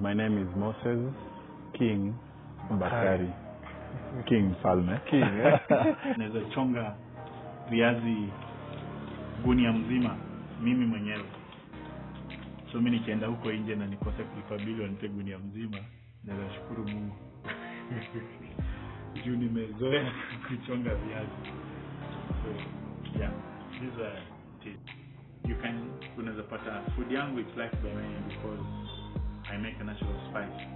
my name is Moses King Bakari. King Falme. King, eh? Naweza chonga viazi gunia mzima mimi mwenyewe. So mimi nikienda huko nje na nikose kulipa bili wanipe gunia mzima, naweza shukuru Mungu. Juu nimezoea kuchonga viazi. So yeah, these are tips. You can unaweza pata food yangu it's like by me because I make a natural spice.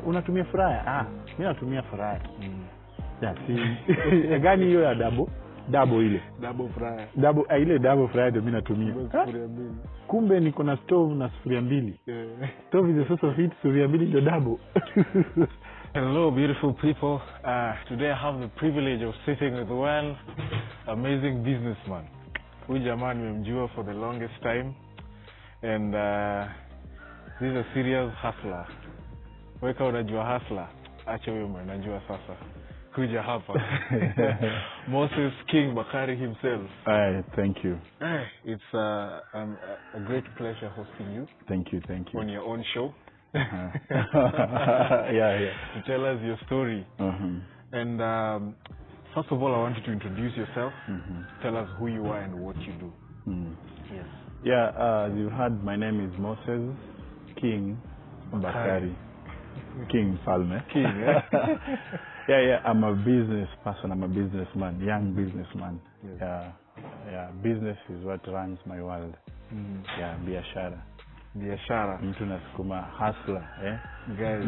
Unatumia fryer? Mimi natumia fryer. Yeah, si gani hiyo ya double ile? Double fryer. Ile double fryer ndio mimi natumia. Kumbe niko na stove na sufuria mbili. Stove is a source of heat, sufuria mbili ndio double. Hello beautiful people. Today I have the privilege of sitting with one amazing businessman. Huyu jamaa nimemjua for the longest time and this is a serious hustler. Weka unajua hustler, acha wewe unajua sasa. Kuja hapa. Moses King Bakari himself. Thank you. It's a great pleasure hosting you. Thank you. On your own show. Yeah. To tell us your story. And first of all, I want you to introduce yourself. Tell us who you are and what you do. Yes. Yeah, you heard my name is Moses King Bakari. King Falme. King, eh? Yeah, I'm a business person. I'm a businessman, young businessman. Yes. Yeah, business is what runs my world. Yeah, biashara. Mtu nasukuma hustler, eh? Guys.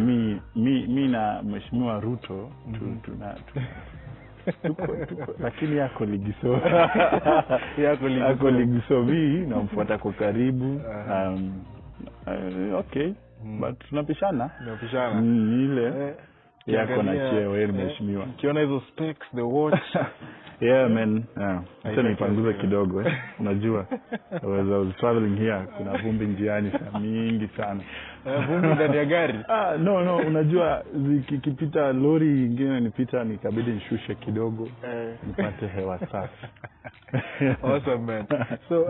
Mi na Mheshimiwa Ruto tuko lakini yako ligiso. Yako ligiso mimi namfuata kwa karibu. Okay. But tunapishana. Ile yako na cheo wewe Mheshimiwa. Ukiona hizo specs, the watch. Yeah man. Acha nipanguze kidogo Unajua I was traveling here, kuna vumbi njiani mingi sana. Vumbi ndani ya gari? No, unajua zikipita lori nyingine nipita nikabidi nishushe kidogo nipate hewa safi. Awesome man. So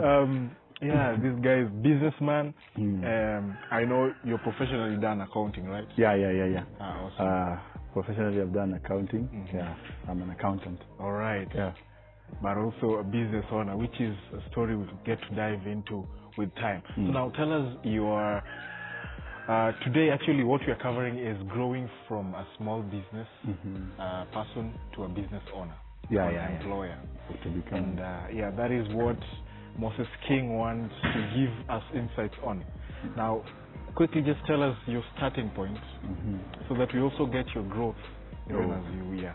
yeah, this guy is businessman. I know you're professionally done accounting, right? Yeah. Awesome. Professionally I've done accounting. Yeah, I'm an accountant. All right. Yeah. But also a business owner, which is a story we'll get to dive into with time. So now tell us your today actually what we are covering is growing from a small business person to a business owner. Employer. To become. And that is what Moses King wants to give us insights on. Now, quickly just tell us your starting point so that we also get your growth even as you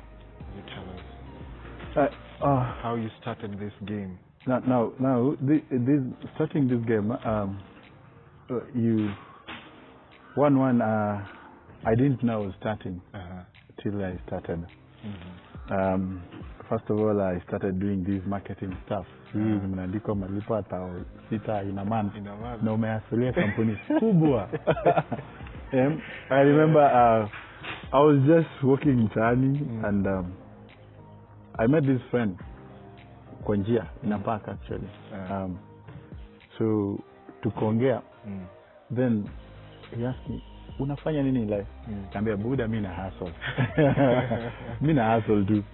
tell us how you started this game. Now starting this game, I didn't know I was starting till I started. First of all, I started doing this marketing stuff. Mnaandika malipo hata 6 in a month. Na umeasulia kampuni kubwa. I remember I was just walking mtaani and I met this friend kwa njia in a park actually. So tukaongea. Then he asked me, unafanya nini life? Nikamwambia buda mimi na hustle. Mimi na hustle tu.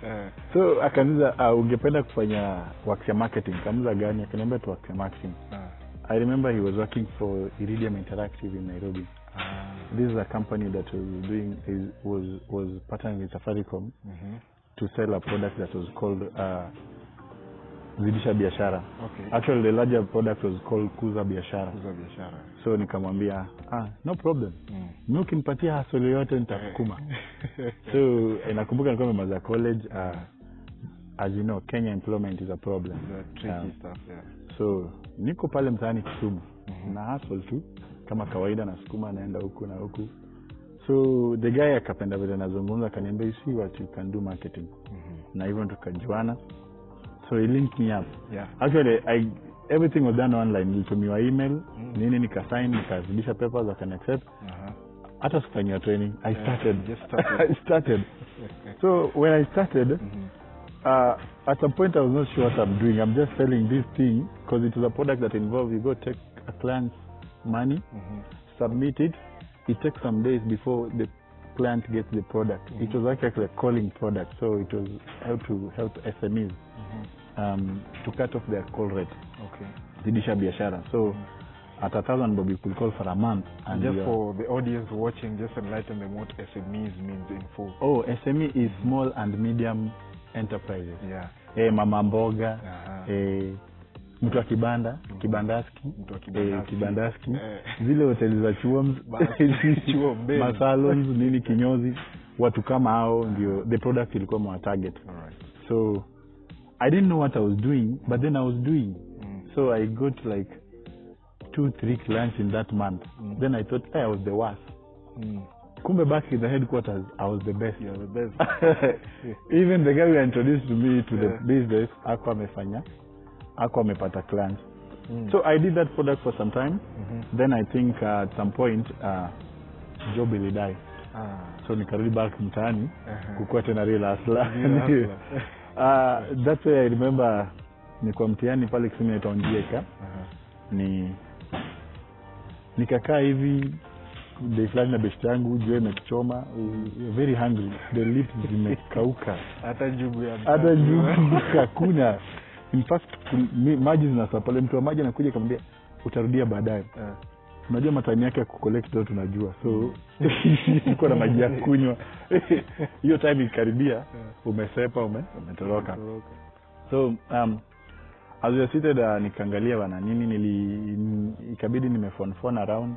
So akaniza ungependa kufanya work ya marketing. Kamuza gani? Akaniambia tu work ya marketing. I remember he was working for Iridium Interactive in Nairobi. This is a company that was partnering with Safaricom to sell a product that was called Zidisha Biashara. Okay. Actually the larger product was called Kuza Biashara. So nikamwambia no problem. Mimi ukinipatia hustle yote nitakukuma. So nakumbuka nilikuwa nimemaliza college. As you know, Kenya employment is a problem. Tricky stuff, yeah. So niko pale mtaani Kisumu. Na hustle tu kama kawaida nasukuma naenda huku na huku. So the guy akapenda vile nazungumza akaniambia you see what you can do marketing. Na hivyo tukajuana. So he linked me up. Yeah. Actually everything was done online. Nilitumiwa email, nini nikasign, nikazidisha papers, I can accept. Hata sikufanyia training. I started. So when I started, at some point I was not sure what I'm doing. I'm just selling this thing because it is a product that involves you go take a client's money, submit it, it takes some days before the client gets the product. It was actually a calling product, so it was how to help SMEs to cut off their call rate. Okay. Zidisha biashara. So at 1,000 bob you could call for a month. And just for the audience watching, just enlighten them what SMEs means in full. Oh, SME is small and medium enterprises. Yeah. Mama mboga, mtu wa kibanda, kibandaski, kibandaski, zile hoteli za chuoms, masalons, nini kinyozi, watu kama hao ndio the product ilikuwa mwa target. Alright. So I didn't know what I was doing, but then I was doing. So I got like 2-3 clients in that month. Then I thought, hey, I was the worst. Kumbe back in the headquarters, I was the best. You're the best. Even the guy who introduced me to the business, hakuwa amefanya, hakuwa amepata clients. So I did that product for some time. Then I think at some point, job ilidai. So nikarudi back mtaani, kukuwa tena real hustler. That's why I remember nilikuwa mtihani pale Kisumu ya Taondieka. Nikakaa hivi day fulani na best yangu jua imekichoma, very hungry, the lips zimekauka, hata njugu hakuna. In fact maji zinasa pale, mtu wa maji anakuja kumwambia utarudia baadaye. Unajua matime yake ya kucollect ndio tunajua, so niko na maji ya kunywa. Hiyo time ikaribia, umesepa umetoroka. So as we seated nikaangalia bana nini ikabidi phone around.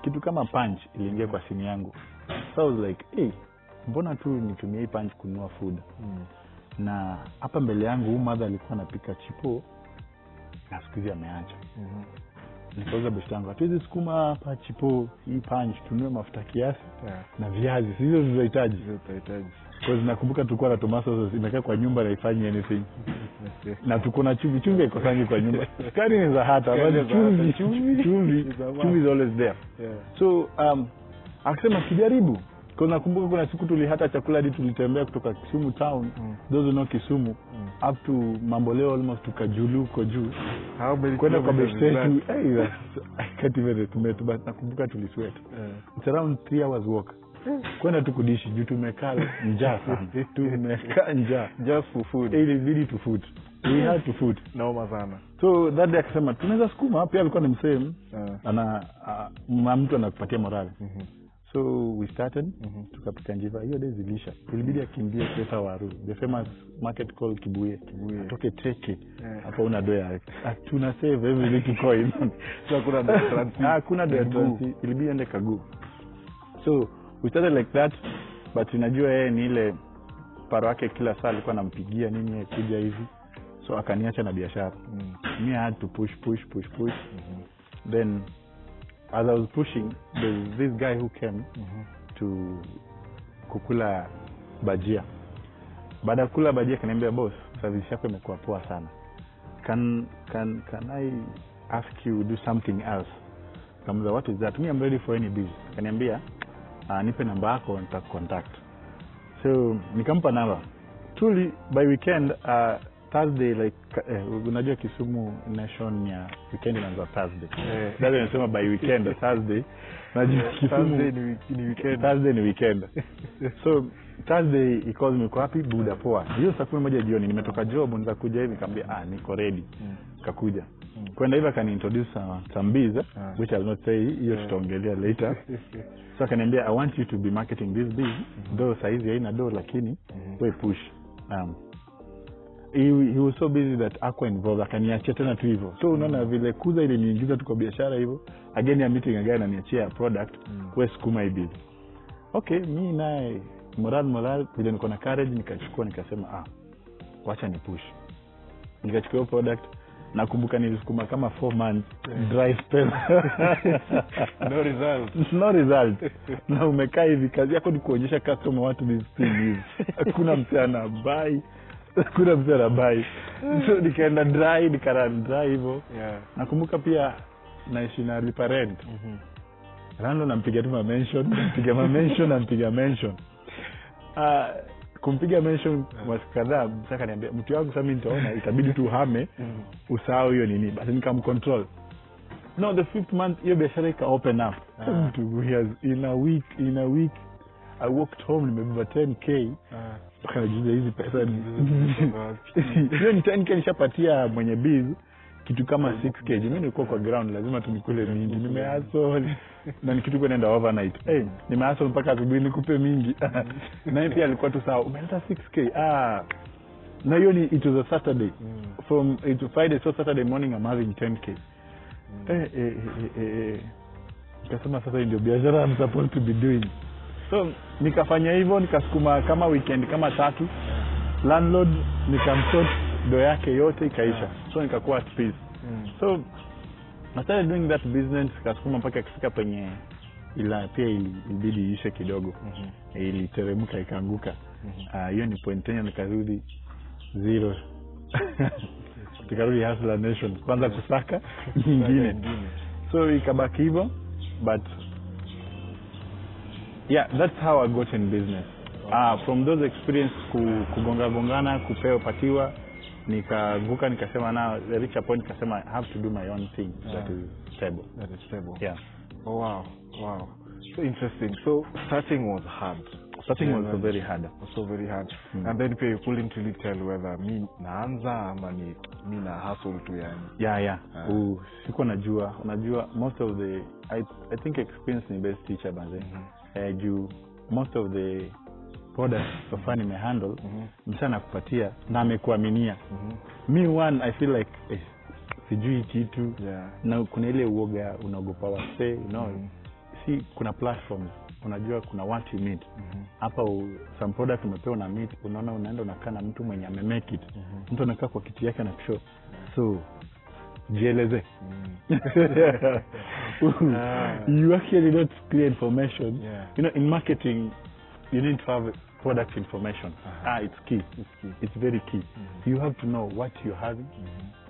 Kitu kama punch iliingia kwa simu yangu. So I was like, hey, mbona tu nitumie hii punch kununua food? Na hapa mbele yangu mother alikuwa anapika chipo na siku hizi ameacha. Nikauza best yangu, hatuwezi sukuma hapa chipo, hii punch tununue mafuta kiasi na viazi, hizo tunahitaji. Because nakumbuka tulikuwa na tomato sauce imekaa kwa nyumba na ifanye anything. Na tuko na chumvi ikosangi kwa nyumba. Sukari ni za hata, bali chumvi is always there. So akisema kijaribu. Kwa nakumbuka kuna siku tulihata chakula hadi tulitembea kutoka Kisumu town, those no Kisumu, up to Mamboleo almost tukajulu huko juu. Kwenda kwa best yetu, I can't even remember, but nakumbuka tulisweat. It's around 3 hours walk. Kwenda tu kudishi juu tumekaa njaa sana. Tumekaa njaa. Just for food. Ilibidi to food. We had to food. Naoma sana. So that day akasema tunaweza sukuma, pia alikuwa ni msame. Mtu anakupatia morale. So we started, tukapika njiva. Hiyo day zilisha. Ilibidi akimbie kuleta waru. The famous market called Kibuye. Atoke teke. Hapo una doya. Tuna save every little coin. So kuna doya transi. Ilibidi ende Kagu. So we started like that, but unajua yeye ni ile paro yake kila saa alikuwa anampigia nini kuja hivi. So akaniacha na biashara. Me I had to push. Then as I was pushing, there's this guy who came to kukula bajia. Baada ya kula bajia kaniambia, boss, service yako imekuwa poa sana. Can I ask you do something else? Kamza, what is that? Me, I'm ready for any business. Kaniambia, nipe namba yako nitakucontact. So nikampa namba. Truly by weekend Thursday, like unajua Kisumu nation ya weekend inaanza Thursday. Dada anasema by weekend Thursday. Najua Kisumu Thursday ni weekend. So Thursday he called me, happy buda poa. Hiyo saa 11 jioni nimetoka job, niza kuja hivi, nikamwambia niko ready. Kakuja. Kwenda hivi akaniintroduce some biz, which I'll not say, hiyo tutaongelea later. So akaniambia, I want you to be marketing this biz, though size haina do lakini we push. He was so busy that aqua involved, akaniachia tena tu hivyo. So unaona vile kuza ile niingiza tu kwa biashara hivyo, again ya meeting again ananiachia product, we sukuma hii biz. Okay, mimi naye moral vile niko na courage nikachukua nikasema wacha ni push. Nikachukua product, nakumbuka nilisukuma kama 4 months dry spell. No result. Na umekaa hivi, kazi yako ni kuonyesha customer what this thing is. Hakuna msana buy. So nikaenda dry, nikarun dry hivyo. Nakumbuka pia naishi na lipa rent. Rando nampiga tu nampiga mention. Kumpiga mention mwaka kadhaa, sasa niambia mtu wangu sasa mimi nitaona itabidi tu hame usahau hiyo nini. Basi nikamcontrol. No, the 5th month hiyo biashara ika open up. In a week I walked home nimebeba 10k. Akajiuliza hizi pesa ni hiyo ni 10k nishapatia mwenye biz kitu kama 6k. Mimi nilikuwa kwa ground lazima tunikule mingi. Nimehustle na ni kitu kwenda overnight. Nimehustle mpaka asubuhi nikupe mingi. Na yeye pia alikuwa tu sawa. Umeleta 6k. Na hiyo ni it was a Saturday. From Friday so Saturday morning I'm having 10k. Nikasema sasa ndio biashara I'm supposed to be doing. So nikafanya hivyo, nikasukuma kama weekend kama 3. Landlord nikamsort do yake yote ikaisha. So nikakuwa at peace. So I started doing that business, nikasukuma mpaka kifika penye ila pia ilibidi ishe kidogo. Iliteremka ikaanguka. Hiyo ni point tena nikarudi 0. Tukarudi Hustler Nation kwanza kusaka nyingine. So ikabaki hivyo, but yeah, that's how I got in business. From those experience kugongana kupewa patiwa nikavuka nikasema now the reach a point nikasema I have to do my own thing that is stable. Yeah. Oh wow. So interesting. So starting was hard. Was very hard. And then you couldn't really tell whether me naanza ama ni na hustle tu yani. Yeah. Siko najua. Unajua most of the I think experience ni best teacher banze. Most of the products so far nimehandle msana kupatia na amekuaminia. Me one I feel like sijui kitu na kuna ile uoga unaogopa wase si kuna platforms unajua kuna what you meet hapa some product umepewa na meet unaona unaenda unakaa na mtu mwenye amemake it mtu anakaa kwa kiti yake na kushow so jieleze you actually don't clear information in marketing you need to have product information. It's key. It's very key. You have to know what you're having,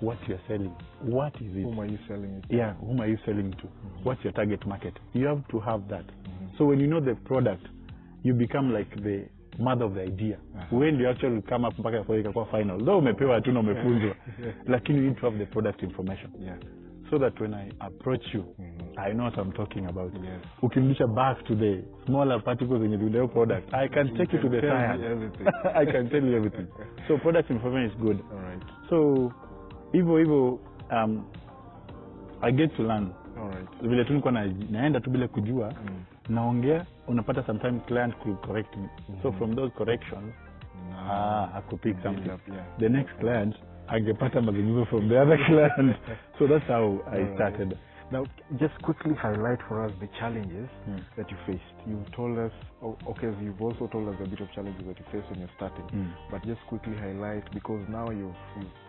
what you're selling, what is it, whom are you selling it to? Whom are you selling to? What's your target market? You have to have that. So when you know the product, you become like the mother of the idea. When you actually come up mpaka kwa final, though umepewa tu na umefunzwa, lakini you need to have the product information. So that when I approach you, I know what I'm talking about. Ukirudisha back to the smaller particles in the product, I can take you to the science. I can tell you everything. So product information is good. All right. So hivyo I get to learn. All right. Vile tu niko naenda tu bila kujua, naongea unapata sometimes client could correct me. So from those corrections, I could pick something. The next client angepata mazungumzo from the other client. So that's how I started. Now, just quickly highlight for us the challenges that you faced. You told us, you've also told us a bit of challenges that you faced when you're starting. But just quickly highlight, because now you've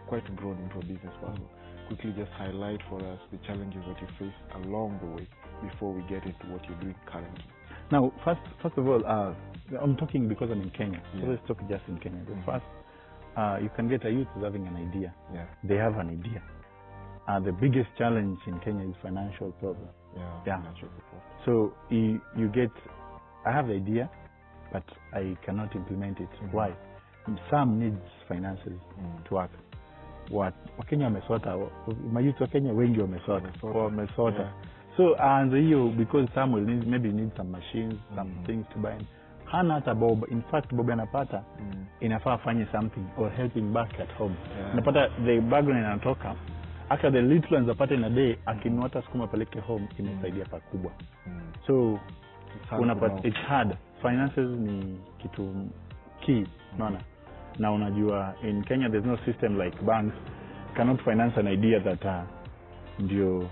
quite grown into a business person. Quickly just highlight for us the challenges that you faced along the way before we get into what you're doing currently. Now, first of all, I'm talking because I'm in Kenya. So let's talk just in Kenya. First, you can get a youth who's having an idea. They have an idea. The biggest challenge in Kenya is financial problem. Financial problem. So you get, I have the idea, but I cannot implement it. Why? Some needs finances to work. Wakenya wamesota, mayouth wa Kenya wengi wamesota. So and because some will maybe need some machines, some things to buy. Hana hata bob. In fact, bob anapata inafaa afanye something or helping back at home. Napata the background inatoka. After the little anapata in a day, akinunua sukuma peleke home imesaidia pakubwa. So unapata it's hard. Finances ni kitu key, unaona. Na unajua in Kenya there's no system like banks cannot finance an idea that ndio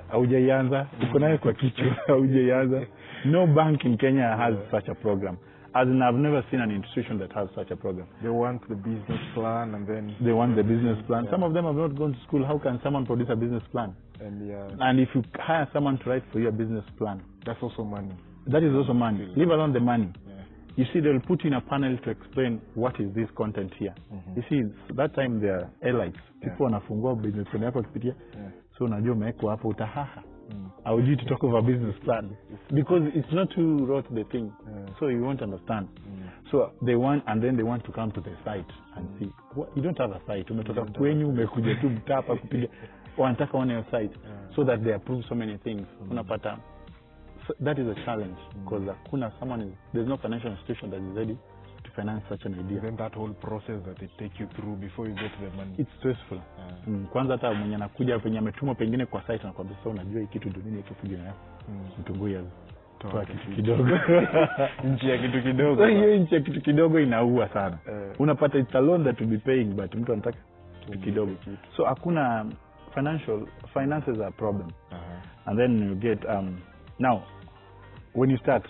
haujaianza uko nayo kwa kichwa haujaianza. No bank in Kenya has such a program. As in, I've never seen an institution that has such a program. They want the business plan and then they want the business plan. Some of them have not gone to school. How can someone produce a business plan? And if you hire someone to write for you a business plan, that's also money. That is also money. Leave alone the money. You see, they'll put in a panel to explain what is this content here. You see, that time they are elites. People wanafungua business plan yako kupitia. So unajua umewekwa hapo utahaha. Haujui to talk of a business plan because it's not who wrote the thing. So you won't understand. So they want, and then they want to come to the site and see. What, you don't have a site. Umetoka kwenyu umekuja tu mtapa kupiga. wanataka on your side so that they approve so many things. Unapata, so that is a challenge because there's no financial institution that is ready to finance such an idea. Then that whole process that they take you through before you get the money, it's stressful. Kwanza hata mwenye anakuja penye ametumwa pengine kwa site anakuambia sasa unajua hii kitu dunia iko figure yako. Mtunguya toa kitu kidogo. Nchi ya kitu kidogo. Hiyo nchi ya kitu kidogo inaua sana. Unapata it's a loan that to be paying but mtu anataka kitu kidogo. So hakuna finances are a problem. And then you get now when you start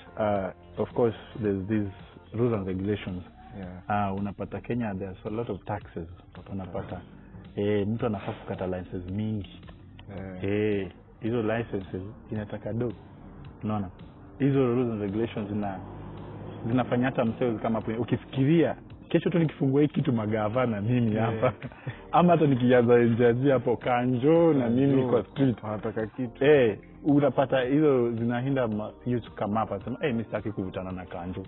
of course there's these rules and regulations. Unapata Kenya there's a lot of taxes. Unapata mtu anafaa kukata licenses mingi. Hizo licenses inataka do. Unaona? Hizo rules and regulations zinafanya hata mseo kama hapo ukifikiria kesho tu nikifungua hiki kitu magavana mimi hapa ama hata nikianza njaji hapo kanjo na mimi kwa street wanataka kitu unapata hizo zinahinda youth kama hapa sema mimi sitaki kuvutana na kanjo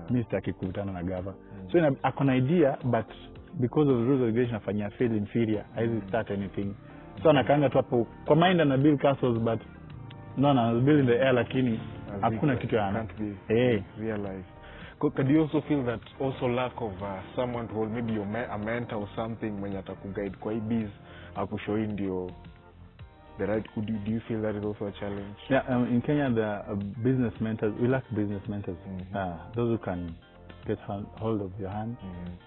mimi sitaki kuvutana na gava so akona idea but because of the rules and regulations afanya feel inferior haizi start anything so anakaanga tu hapo kwa mind na build castles but no build in the air lakini hakuna kitu ana realize. Could you also feel that also lack of someone who maybe a mentor or something mwenye atakuguide kwa hii biz akushow ndio the right, do you feel that is also a challenge? Yeah, in Kenya the business mentors, we lack business mentors. Those who can get hold of your hand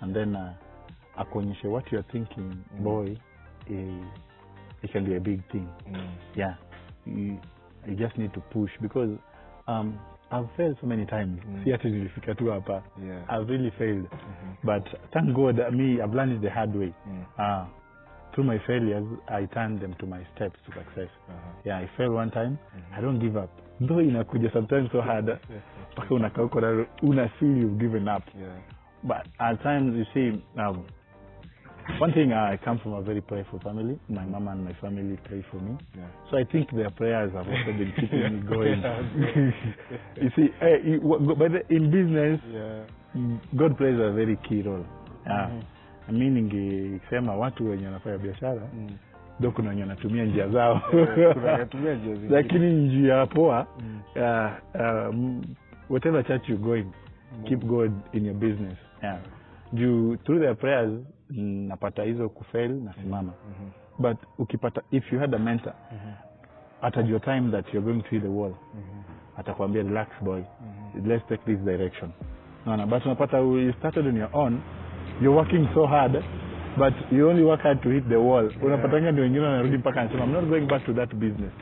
and then akuonyeshe what you are thinking boy it can be a big thing. Yeah, you just need to push because I've failed so many times. Si ati nilifika tu hapa. I've really failed. But thank God I've learned the hard way. Through my failures I turned them to my steps to success. Yeah, I failed one time. I don't give up. Though inakuja sometimes so hard. Paka unakauko na una feel you've given up. But at times you see one thing, I come from a very prayerful family. My mama and my family pray for me. So I think their prayers have also been keeping me going. You see, in business, God plays a very key role. Meaning, ikisema watu wenye wanafanya biashara, ndio kuna wenye wanatumia njia zao. Lakini njia poa, whatever church you're going, keep God in your business. Through their prayers, napata hizo kufail na simama. But ukipata, if you had a mentor at your time that you're going to hit the wall, atakwambia relax boy, let's take this direction. But unapata you started on your own, you're working so hard but you only work hard to hit the wall. Unapatanga ndio wengine wanarudi mpaka anasema I'm not going back to that business.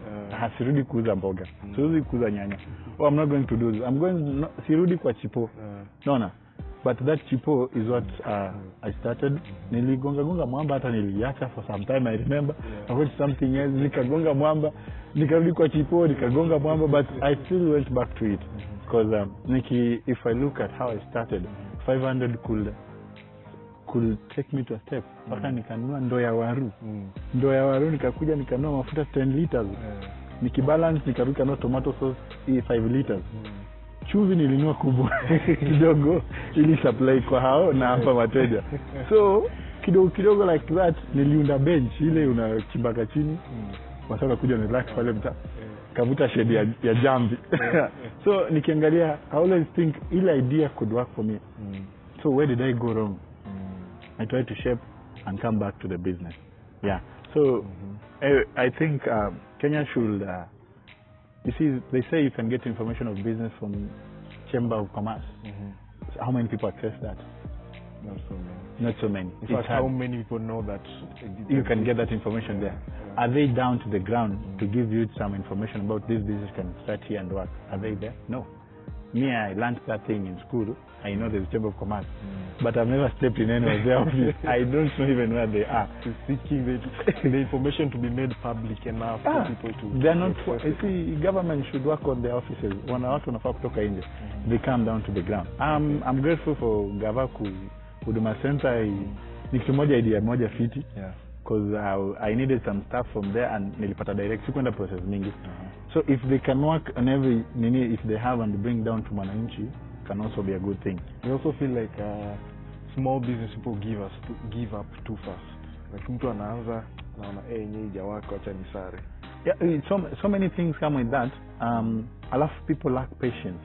Sirudi kuuza mboga, sirudi kuuza nyanya. I'm not going to do this. Sirudi kwa chipo. But that chipo is what I started. Niligonga mwamba hata niliacha for some time. I remember I went something else, nikagonga mwamba, nikarudi kwa chipo, nikagonga mwamba, but I still went back to it because if I look at how I started, 500 could take me to a step. Paka nikanunua ndoo ya waru. Ndoo ya waru nikakuja nikanunua mafuta 10 liters. Nikibalance nikaruka na tomato sauce 5 liters. Chumvi nilinunua kubwa kidogo ili supply kwa hao na hapa wateja. So kidogo like that niliunda bench ile unachibaka chini. Kwa sababu kuja ni relax pale mta. Kavuta shade ya jambi. So nikiangalia I always think ile idea could work for me. So where did I go wrong? I tried to shape and come back to the business. Yeah. So I think Kenya should you see, they say you can get information of business from Chamber of Commerce. So how many people access that? Not so many. In fact, how many people know that you can get that information there? Are they down to the ground to give you some information about this business can start here and work? Are they there? No. Me, I learned that thing in school. I know there's Chamber of Commerce, but I've never stepped in any of their office. I don't know even where they are. Seeking the information to be made public enough for people to... They're not... You see, government should work on their offices. When I want to kutoka nje, they come down to the ground. I'm grateful for Gavaku Huduma Center. Ni kitu moja idea moja fiti. Because I needed some stuff from there and nilipata direct. Sikwenda process mingi. So if they can work on every nini, if they have and bring down to Mwananchi, can also be a good thing. We also feel like small business people give up too fast. Like mtu anaanza naona nyinyi jawako acha ni sare. Yeah, so many things come with that. A lot of people lack patience.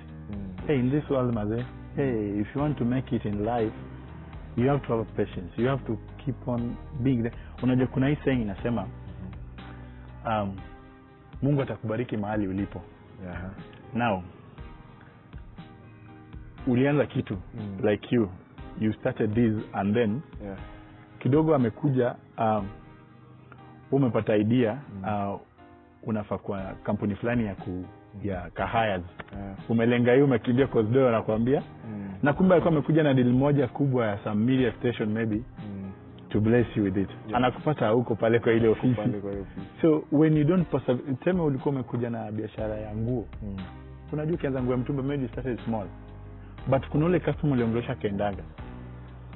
Hey, in this world, Maze, hey, if you want to make it in life, you have to have patience. You have to keep on being there. Unajua kuna hii saying inasema Mungu atakubariki mahali ulipo. Yeah. Now, ulianza kitu like you started this and then kidogo amekuja umepata idea unafaa kwa kampuni fulani ya kahayas. Umelenga hiyo umekimbia Cosdo anakuambia na kumbe alikuwa amekuja na deal moja kubwa ya some media station maybe to bless you with it. Anakupata huko pale kwa ile ofisi. So when you don't tell me ulikuwa umekuja na biashara ya nguo. Unajua kianza nguo ya mtumba maybe started small. But kuna ule customer aliongelesha kaendaga.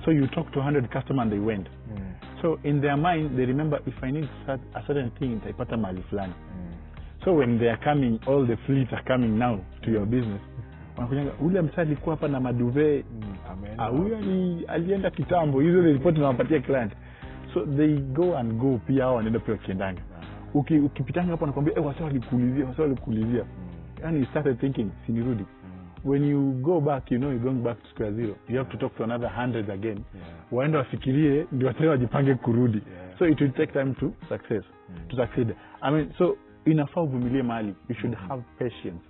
So you talk to 100 customers and they went. So in their mind they remember if I need a certain thing nitaipata mahali fulani. So when they are coming, all the fleets are coming now to your business. Wanakuja ule msali alikuwa hapa na maduve. Huyo alienda kitambo. Hizo the report tunawapatia client. So they go pia wanaenda pia kiendanga. Ukipitanga hapo anakuambia wasao walikuulizia. And you started thinking sinirudi. When you go back, you know you're going back to square zero. You have to talk to another 100 again. Waende wafikirie ndio tena wajipange kurudi. So it will take time to succeed. I mean, so inafaa uvumilie mahali. You should have patience.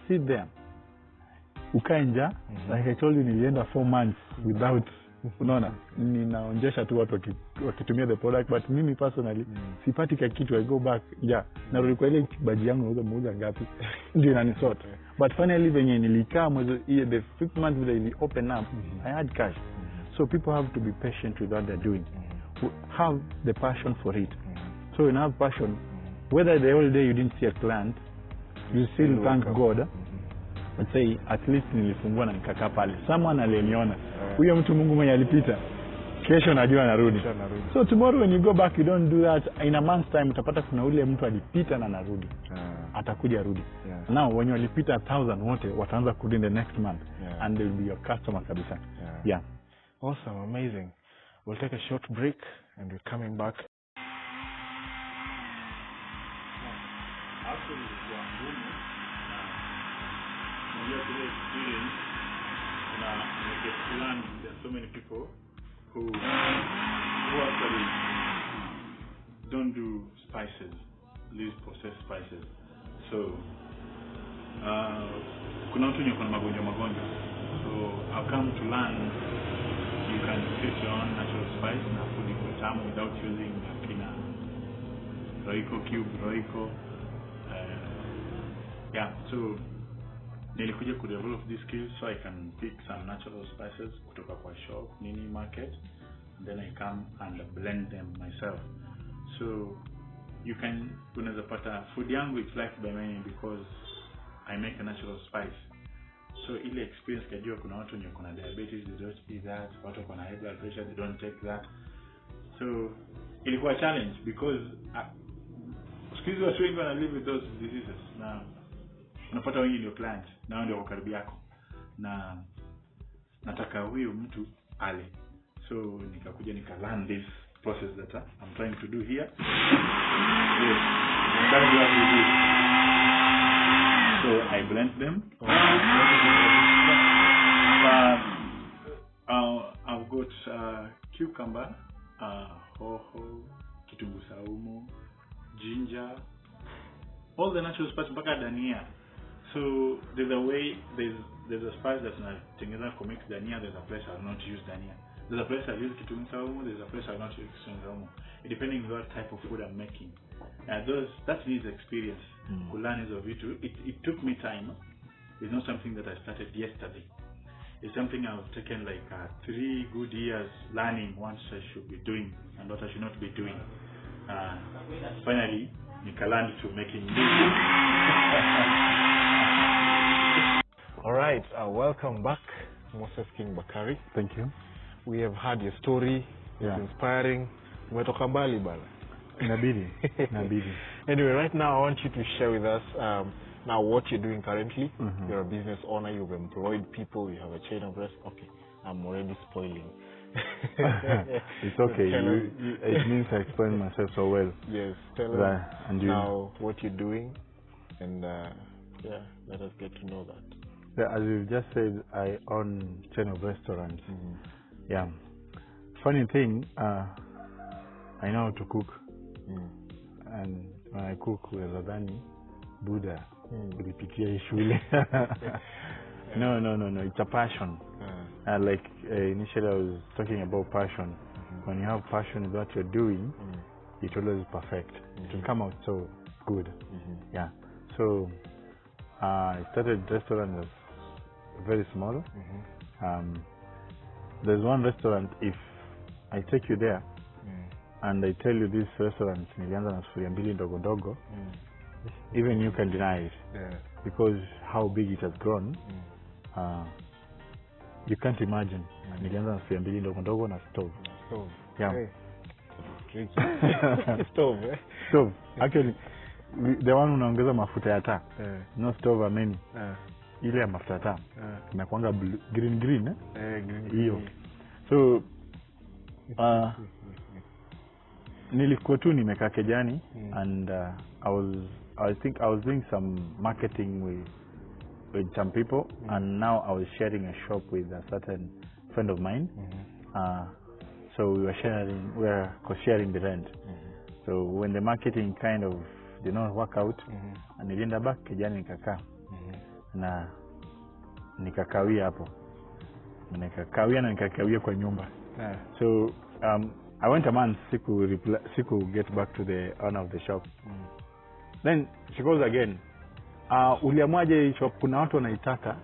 Sit there. Ukae njaa. Like I told you, nilienda 4 months without unaona ninaonjesha tu watu wakitumia the product, but mimi personally sipati kitu. I go back narudi kwa ile baji yangu nauza ngapi ndio inanisort. But finally venye nilikaa mwezi the 5th month when they open up I had cash. So people have to be patient with what they're doing. Have the passion for it. So when you have passion, whether the whole day you didn't see a client, you still thank God. Let's say at least nilifungua na nikakaa pale. Someone aliniona. Huyo mtu Mungu mwenye alipita. Kesho najua narudi. So tomorrow when you go back you don't do that. In a month's time utapata kuna ule mtu alipita na narudi. Atakuja rudi. Now when you alipita 1,000 wote wataanza kurudi in the next month and they will be your customer kabisa. Yeah. Awesome, amazing. We'll take a short break and we're coming back. There's so many people who actually don't do spices, use processed spices. So kuna watu wenye kuna magonjwa. So I've come to learn you can create your own natural spice na food iko tamu without using kina Royco cube, Royco. So nilikuja ku develop these skills so I can pick some natural spices kutoka kwa shop, nini market, and then I come and blend them myself. So you can unaweza pata food yangu it's liked by many because I make a natural spice. So ile experience kajua kuna watu wenye kuna diabetes they don't eat that, watu kuna high blood pressure they don't take that. So ilikuwa challenge because siku watu wengi wana live with those diseases na unapata wengi ndio client na ndio karibu yako na nataka huyo mtu ale. So nikakuja learn this process that I'm trying to do here. Yes. So I blend them. I've got cucumber, hoho, kitunguu saumu, ginger, all the natural spices mpaka dania. So there's a spice that's not tengeneza to mix dania, there's a place I'll not use dania. There's a place I'll use kitunguu saumu, there's a place I'll not use kitunguu saumu. Depending on what type of food I'm making. That needs experience. To learn is of it. It took me time. It's not something that I started yesterday. It's something I've taken like 3 good years learning what I should be doing and what I should not be doing. Finally, I learned to making music. All right, welcome back, Moses King Bakari. Thank you. We have heard your story. It's inspiring. Umetoka mbali bana. Inabidi. Anyway, right now I want you to share with us now what you're doing currently. You're a business owner, you've employed people, you have a chain of restaurants. Okay. I'm already spoiling. It's okay. It means I explained myself so well. Yes. Tell us now what you're doing, and let us get to know that. Yeah, as you just said, I own chain of restaurants. Yeah. Funny thing, I know how to cook, and when I cook with Adani, Buddha, ulipitia shule. No. It's a passion. Like initially I was talking about passion. When you have passion in what you're doing, it always perfect. It will come out so good. Yeah. So I started restaurant as very small. There's one restaurant, if I take you there and I tell you this restaurant nilianza na sufuria mbili ndogo ndogo, even you can deny it, because how big it has grown. You can't imagine. Nilianza na sufuria mbili ndogo ndogo na stove. Yeah. Hey. Stove. Stove. Actually, the one unaongeza mafuta ya taa. No stove ameni. Ile ya mafuta ya taa. Inakuanga green green. Hiyo. So nilikuwa tu nimekaa kejani, and I think I was doing some marketing with some people, and now I was sharing a shop with a certain friend of mine. So we were co-sharing the rent. So when the marketing kind of did not work out, and nilienda back kejani nikakaa, na nikakawia hapo, nikakawia kwa nyumba. So I went a month, siku get back to the owner of the shop. Then she goes again, uliamwaje shop, kuna watu wanaitaka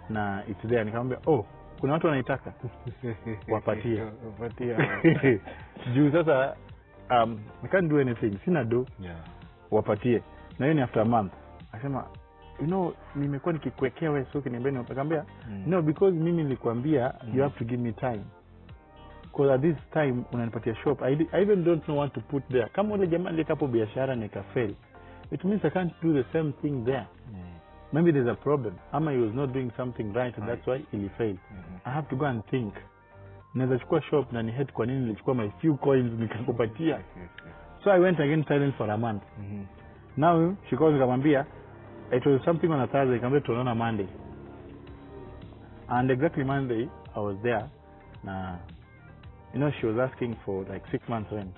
na it's there. Nikamwambia kuna watu wanaitaka, wapatie. Juu sasa I can't do anything, sina do. Wapatie. Na hiyo ni after a month. Akasema, nimekuwa nikikwekea wewe soki niambeni. Nikamwambia no, because mimi nilikwambia you have to give me time, because at this time unanipatia shop, I even don't know what to put there. Kama ule jamaa nilikapo biashara nikafail, it means I can't do the same thing there. Maybe there's a problem, ama he was not doing something right, and that's why he failed. I have to go and think. Naweza chukua shop na ni hate kwa nini nilichukua my few coins nikakupatia. So I went again silent for a month. Now she calls nikamwambia it was something on a Thursday, nikamwambia tunaona Monday. And exactly Monday I was there. Na she was asking for like 6 months rent.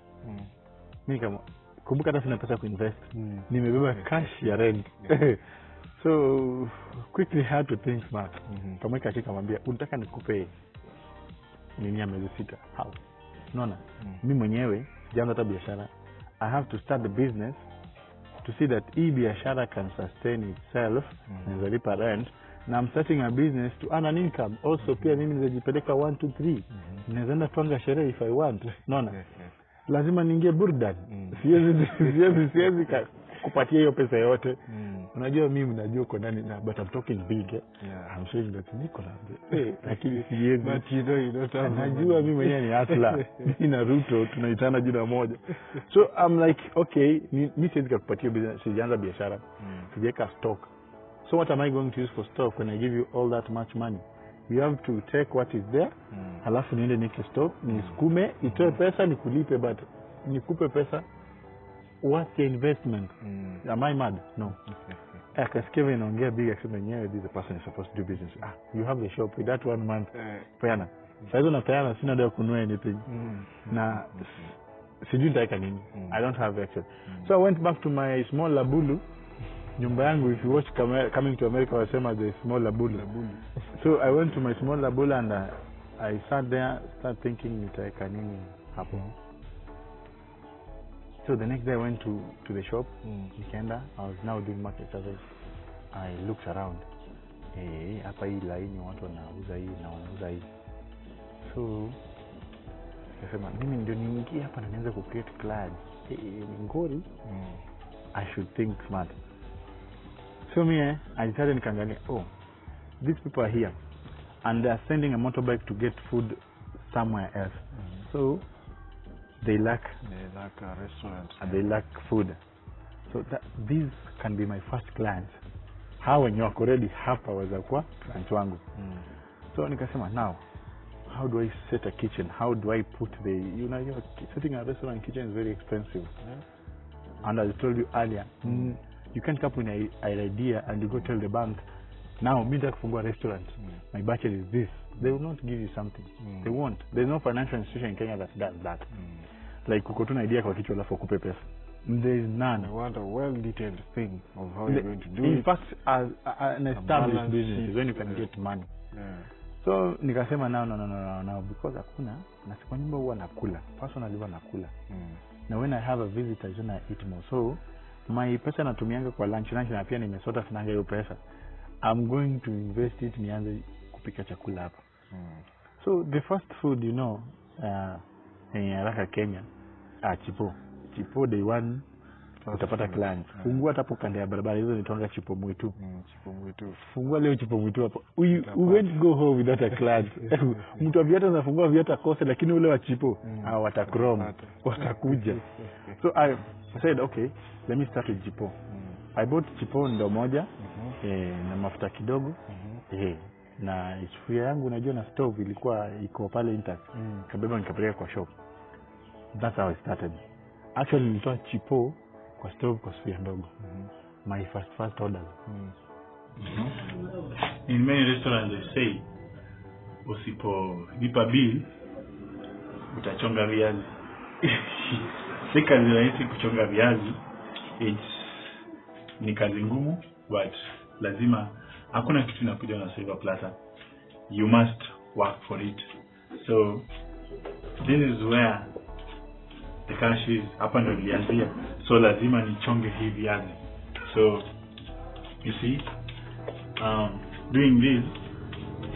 Mimi kumbuka hata sina pesa kuinvest. Nimebeba cash ya rent. So quickly had to think smart. Kamweka nikamwambia unataka nikupe nini ya miezi 6? How? Unaona? Mimi mwenyewe sijaanza hata biashara. I have to start the business to see that hii biashara can sustain itself, naweza lipa rent, na I'm starting a business to earn an income. Also pia mimi nizajipeleka 1 2 3. Naweza enda twanga sherehe if I want. Unaona? Lazima niingie burdan. Siwezi kupatia hiyo pesa yote. Unajua mimi najua uko ndani na but I'm talking big. I'm saying that niko na lakini siwezi. But you don't have. Najua mimi mwenyewe ni hustler. Mimi na Ruto tunaitana jina moja. So I'm like okay, mimi siwezi kukupatia business, sijaanza biashara. Sijaweka stock. So what am I going to use for stock when I give you all that much money? You have to take what is there, halafu niende nike stock, nisukume, itoe pesa nikulipe, but nikupe pesa what's the investment? Am I mad? No. Akasikia vile naongea big, akasema yenyewe this is the person is supposed to do business. You have the shop with that 1 month. Peana. Sasa hizo napeana, sina ndio kununua anything. Na sijui nitaweka nini. I don't have access. So I went back to my small Labulu. Nyumba yangu, if you watch Coming to America, wasema the small Labulu. So I went to my small Labulu and I sat there, start thinking nitaweka nini hapo. So the next day I went to the shop, Nikenda. I was now doing market service. I looked around. Hapa hii line watu wanauza hii na wanauza hii. So nikasema mimi ndio niingie hapa na nianze ku create class. Ngori. I should think smart. So me, I decided nikaangalia, these people are here and they are sending a motorbike to get food somewhere else. So they lack a restaurant. And they lack food. So these can be my first clients. How when you are already hapa waza kwa client wangu. So nikasema now how do I set a kitchen? How do I put setting a restaurant kitchen is very expensive. And as I told you earlier, you can't come with an idea and you go tell the bank, now me that kufungua restaurant, my budget is this. They will not give you something. They won't. There's no financial institution in Kenya that does that. Like uko tu na idea kwa kichwa alafu akupe pesa. There is none. I want a well-detailed thing of how you're going to do it. In fact, as an established business is when you can get money. So nikasema now because hakuna na siku nyumba huwa nakula. Personally huwa nakula. Now when I have a visitor I eat more. So my pesa natumianga kwa lunch na pia nimesota sinanga hiyo pesa. I'm going to invest it nianze kupika chakula hapa. So the first food in haraka Kenya chipo. Chipo day one utapata client. Fungua hapo kando ya barabara hizo nitonga chipo mwitu. Chipo mwitu. Fungua leo chipo mwitu hapo. We won't go home without a client. Mtu wa viatu anafungua viatu akose lakini ule wa chipo watakrom watakuja. So I said okay, let me start with chipo. I bought chipo ndo moja na mafuta kidogo. Na sufuria yangu unajua na stove ilikuwa iko pale intact. Kabeba nikapeleka kwa shop. That's how I started. Actually nilitoa chipo kwa stove kwa sufuria ndogo. My first order. In many restaurants they say usipolipa bill utachonga viazi. Si kazi rahisi kuchonga viazi. Ni kazi ngumu, but lazima hakuna kitu inakuja na silver platter. You must work for it. So this is where the cash is. Hapa ndo nilianzia. So lazima nichonge hii viazi. So you see, doing this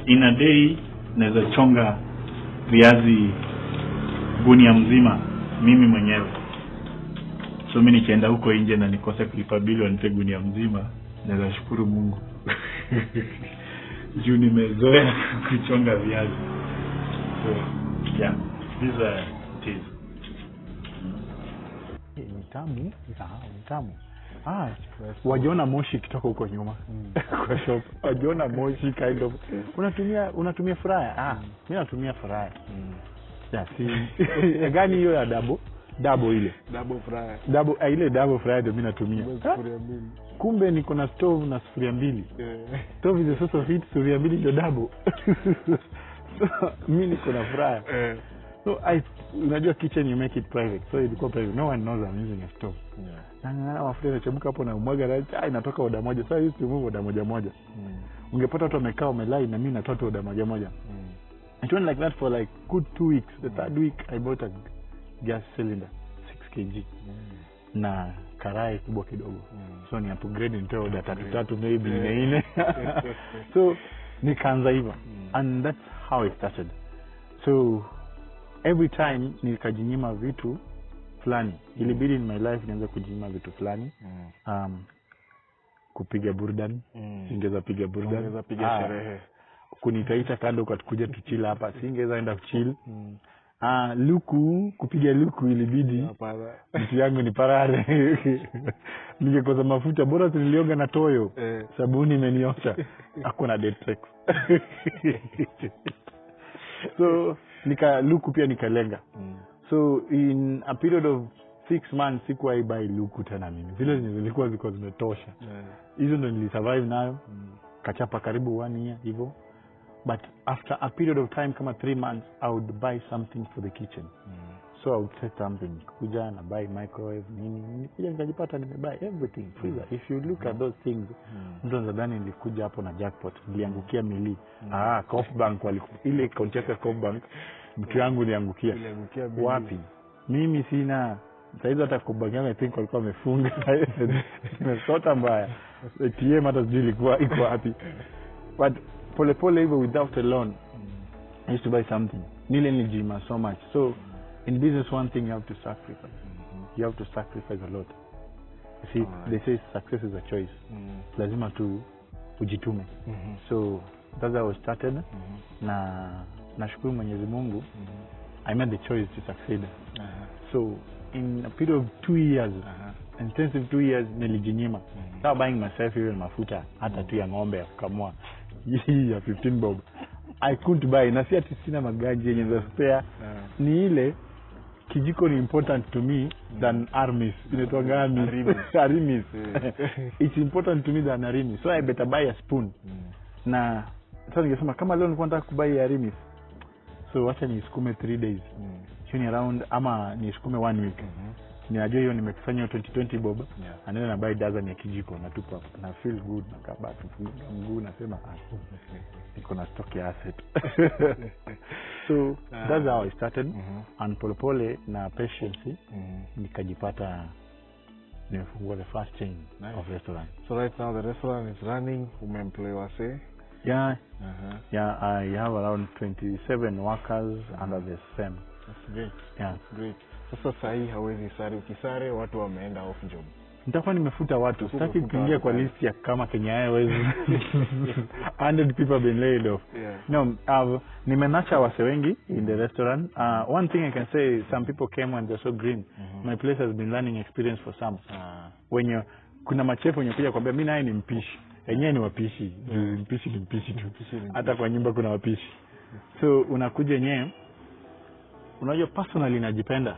in a day naweza chonga viazi gunia mzima mimi mwenyewe. So mimi nikienda huko nje na nikose kulipa bili wanipe gunia mzima, naweza shukuru Mungu. Juu nimezoea kuchonga viazi. So yeah, these are it is. Mtamu. Wajiona moshi kitoka huko nyuma. Kwa shop. Wajiona moshi kind of. Unatumia fryer? Mimi natumia fryer. Yeah, si gani hiyo ya double ile? Double fryer. Ile double fryer ndio mimi natumia. Kumbe niko na stove na sufuria mbili. Stove is a source of heat, sufuria mbili ndio double. So mimi niko na fryer. So unajua kitchen you make it private. So ilikuwa private. No one knows I'm using a stove. Na mafuta yanachemka hapo na umwaga na inatoka oda moja. So I used to move oda moja. Ungepata watu wamekaa wamelai na mimi natoa tu oda moja. It went like that for like good 2 weeks. The third week I bought a gas cylinder 6 kg. Na karai kubwa kidogo. So ni upgrade nitoa oda 3 maybe 4. So nikaanza hivyo. And that's how I started. So every time nikajinyima vitu fulani. Ilibidi in my life nianze kujinyima vitu fulani. Kupiga burudani. Singeweza piga burudani. Singeweza piga sherehe. Kunitaita kando ukatukuja tuchila hapa. Singeweza enda kuchill. Kupiga luku ilibidi. Mtu yangu ni parare. Ningekosa mafuta bora nilioga na toyo. Sabuni imeniosha. Hakuna dead sex. So luku pia nikalenga. So in a period of 6 months sikuwahi buy luku tena mimi. Zile zilikuwa ziko zimetosha. Hizo ndo nilisurvive nayo. Kachapa karibu 1 year hivyo. But after a period of time kama 3 months I would buy something for the kitchen. So I would set something. Kuja na buy microwave nini. Kuja nikajipata nimebuy everything. If you look at those things, mtu anadhani nilikuja hapo na jackpot. Niliangukia mili. Coopbank ile account yake Coopbank. Mtu yangu niliangukia. Wapi? Mimi sina. Saizi hata Coopbank yangu I think walikuwa wamefunga. Nimesota mbaya. ATM hata sijui ilikuwa iko wapi. But pole hivyo without a loan. I used to buy something. Nilijima so much. So in business one thing you have to sacrifice. You have to sacrifice a lot. You see, they say success is a choice. Lazima tu ujitume. So that's how I started. Na nashukuru Mwenyezi Mungu. I made the choice to succeed. So in a period of 2 years, intensive 2 years nilijinyima. Start buying myself even mafuta hata tu ya ng'ombe ya kukamua. Ya 15 bob. I couldn't buy. Na si ati sina magaji yenye za spare. Ni ile kijiko ni important to me than Aramis. Inaitwa gani? Aramis. It's important to me than Aramis. So I better buy a spoon. Na sasa ningesema kama leo nilikuwa nataka kubai Aramis. So wacha nisukume 3 days. Chini around ama nisukume 1 week. Ninajua hiyo nimekufanya 2020 bob. And then I buy dozen ya kijiko na tupa na feel good na kabatu mguu nasema niko na stock ya asset. So that's how I started. And pole na patience nikajipata nimefungua the first chain of restaurant. So right now the restaurant is running. Umemploy wase? Yeah. Yeah, I have around 27 workers under the same. That's great. Yeah. That's great. Sasa sahi hawezi sare, ukisare watu wameenda off job. Nitakuwa nimefuta watu. Sitaki kuingia kwa list ya kama Kenya Airways 100 people have been laid off. No, nimenacha wase wengi in the restaurant. One thing I can say, some people came and they're so green. My place has been learning experience for some. When kuna machefu wenye kuja kwambia mimi naye ni mpishi. Yenyewe ni wapishi. Mpishi ni mpishi tu. Hata kwa nyumba kuna wapishi. So unakuja yenyewe unajua personally najipenda.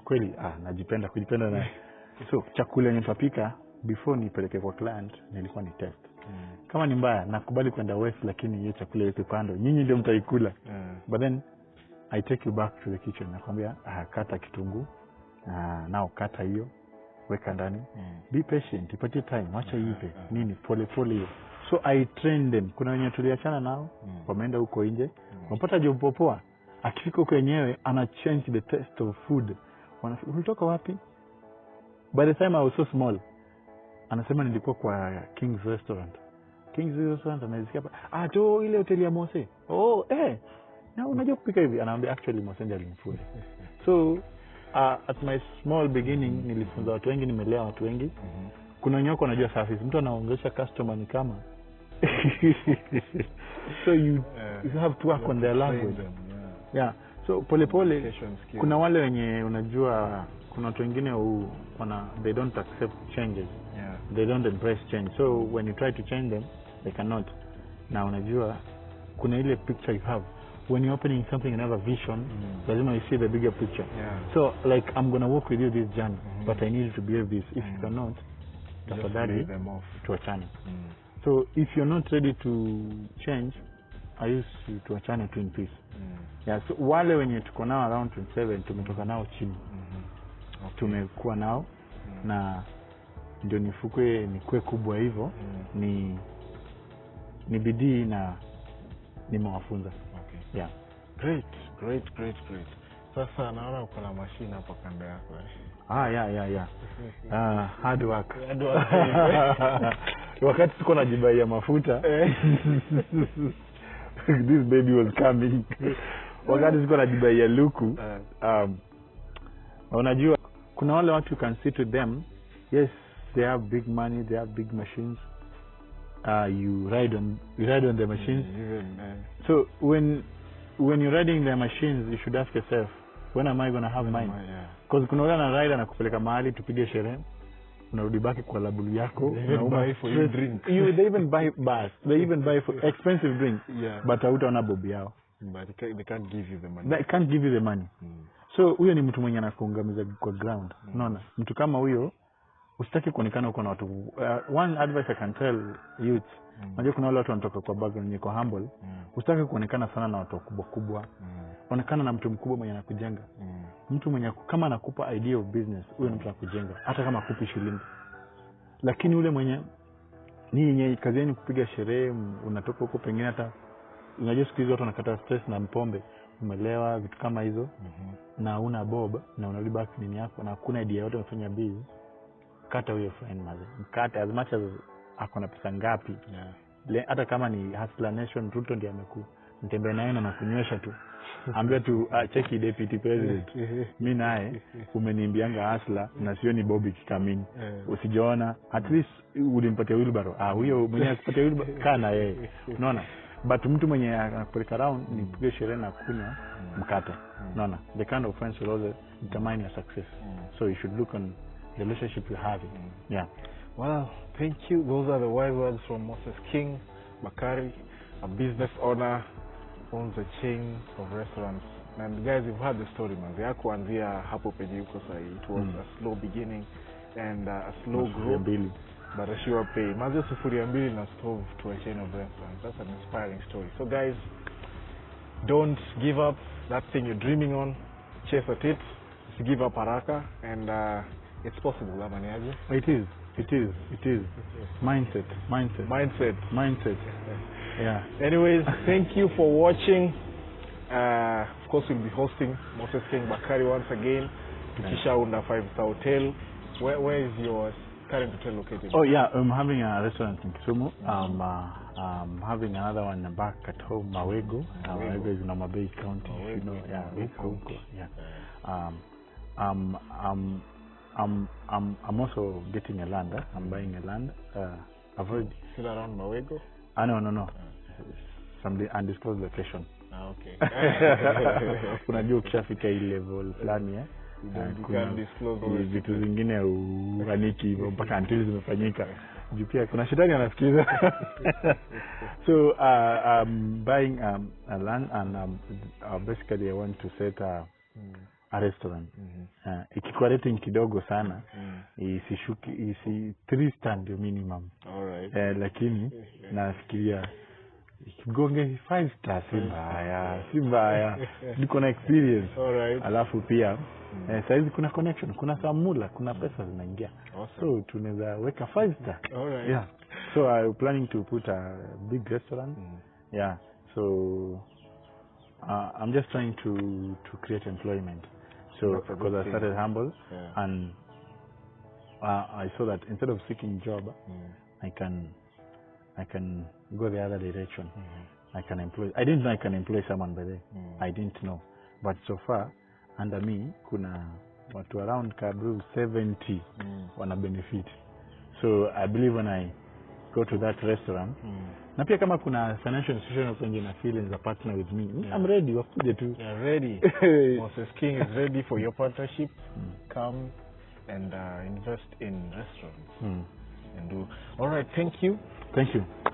Kweli najipenda kujipenda na so chakula nitapika before nipeleke kwa client nilikuwa ni test. Kama ni mbaya nakubali kwenda waste lakini hiyo chakula iko kando. Nyinyi ndio mtaikula. But then I take you back to the kitchen nakwambia kata kitunguu nao kata hiyo weka ndani. Be patient, ipatie time, acha iive. Nini pole hiyo. So I train them. Kuna wenye tuliachana nao wameenda huko nje. Wapata job poa. Akifika huko yenyewe ana change the taste of food. Unatoka wapi? By the time I was so small anasema nilikuwa kwa King's Restaurant. King's Restaurant anasikia hapa ile hoteli ya Mose. Na unajua kupika hivi? Anaambia actually Mose ndiye alinifunza. So at my small beginning nilifunza watu wengi, nimelea watu wengi. Kuna wenye wako wanajua service. Mtu anaongelesha customer ni kama so you have to work on their language. Yeah. So pole kuna wale wenye unajua kuna watu wengine they don't accept changes. They don't embrace change. So when you try to change them they cannot. Na unajua kuna ile picture you have when you're opening something and have a vision, lazima you see the bigger picture. So like I'm going to work with you this journey, but I need you to behave this. If you cannot, tafadhali tuachane. So if you're not ready to change, I used to achane to in peace. Yeah, so wale wenye tuko nao around 27 tumetoka nao chini. Tumekuwa nao na ndio nikue kubwa hivyo ni bidii na nimewafunza. Yeah. Great. Sasa naona uko na machine hapa kando yako. Yeah. Hard work. Wakati tuko najibaia mafuta this baby was coming. Wakati tuko najibaia luku unajua kuna wale watu you can sit with them. Yes, they have big money, they have big machines. You ride on the machines. So when you're riding the machines, you should ask yourself, when am I going to have mine? Because kuna wale na ride na kupeleka mahali tupige sherehe, unarudi baki kwa labulu yako, buy for you drink. They even buy bars. They even buy for expensive drinks. But hautaona bobi yao. But they can't give you the money. They can't give you the money. So huyo ni mtu mwenye anakuangamiza kwa ground. Unaona? Mtu kama huyo usitaki kuonekana uko na watu. One advice I can tell youth, unajua kuna wale watu wanatoka kwa background niko humble. Usitaki kuonekana sana na watu kubwa. Onekana na mtu mkubwa mwenye anakujenga. Mtu mwenye kama anakupa idea of business, huyo mtu anakujenga hata kama akupi shilingi. Lakini ule mwenye ni kazi yenu kupiga sherehe, unatoka huko pengine hata unajua siku hizo watu wanakata stress na mpombe, umelewa vitu kama hizo. Na una bob na unarudi back nini yako na hakuna idea yote unafanya business. Kata huyo friend maze. Mkate as much as akona pesa ngapi. Hata kama ni Hustler Nation Ruto ndiye mtembea naye na kunywesha tu. Ambia tu cheki deputy president. Mimi naye umeniambianga Hustler na sio ni Bobby Kikamini. Usijiona at least ulimpatia wheelbarrow. Huyo mwenye akupatia wheelbarrow kana yeye. Unaona? But mtu mwenye anakupeleka round ni pige sherehe na kunywa mkate. Unaona? The kind of friends will also determine your success. So you should look on the relationship you're having. Yeah. Well, thank you. Those are the wise words from Moses King Bakari. a business owner, owns a chain of restaurants. And guys, you've heard the story, man. Kuanzia hapo penye yuko sahi. It was a slow beginning and a slow growth, but a sure pay. Manze sufuria mbili na stove to a chain of restaurants. That's an inspiring story. So guys, don't give up that thing you're dreaming on. Chase at it. Give up haraka, and it's possible. It is. Mindset. Yeah. Anyways, thank you for watching. Of course, we'll be hosting Moses King Bakari once again to Kishaunda 5-star Hotel. Where is your current hotel located? Oh yeah, I'm having a restaurant in Kisumu. I'm having another one back at home, Mawego. Mawego is in Homa Bay County. You know, yeah. I'm also getting a land. I'm buying a land. I've already still around Mawego? No. Some undisclosed location. Okay. Unajua ukishafika hii level fulani vitu zingine uaniki hivyo mpaka until zimefanyika. Juu pia kuna shetani anasikiza. So I'm buying a land and basically I want to set a restaurant. Ikikuwa rating kidogo sana, isishuki 3 star ndio minimum. Alright. Lakini nafikiria ikigonge 5 star si mbaya. Niko na experience. Alright. Alafu pia saizi kuna connection, kuna samula, kuna pesa zinaingia. Awesome. So tunaweza weka 5 star. Alright. Yeah. So I'm planning to put a big restaurant. Yeah. So I'm just trying to create employment. So because I started humble, and I saw that instead of seeking job, I can go the other direction. I can employ. I didn't know I can employ someone by then. I didn't know, but so far under me kuna watu around Kabru 70 wana benefit. So I believe when I go to that restaurant, na pia kama kuna financial institution kwenye na feelings a partner with me, I'm ready. Wakuje tu. You're ready. Moses King is ready for your partnership. Come and invest in restaurants and do. All right, thank you. Thank you. It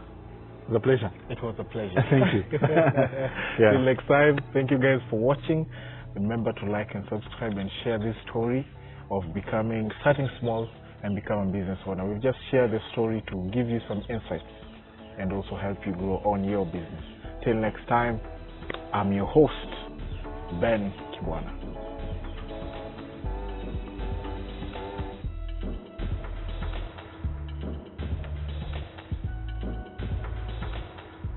was a pleasure. It was a pleasure. Thank you. Till next time, thank you guys for watching. Remember to like and subscribe and share this story of starting small and becoming a business owner. We've just shared the story to give you some insights and also help you grow on your business. Till next time, I'm your host, Ben Kibwana.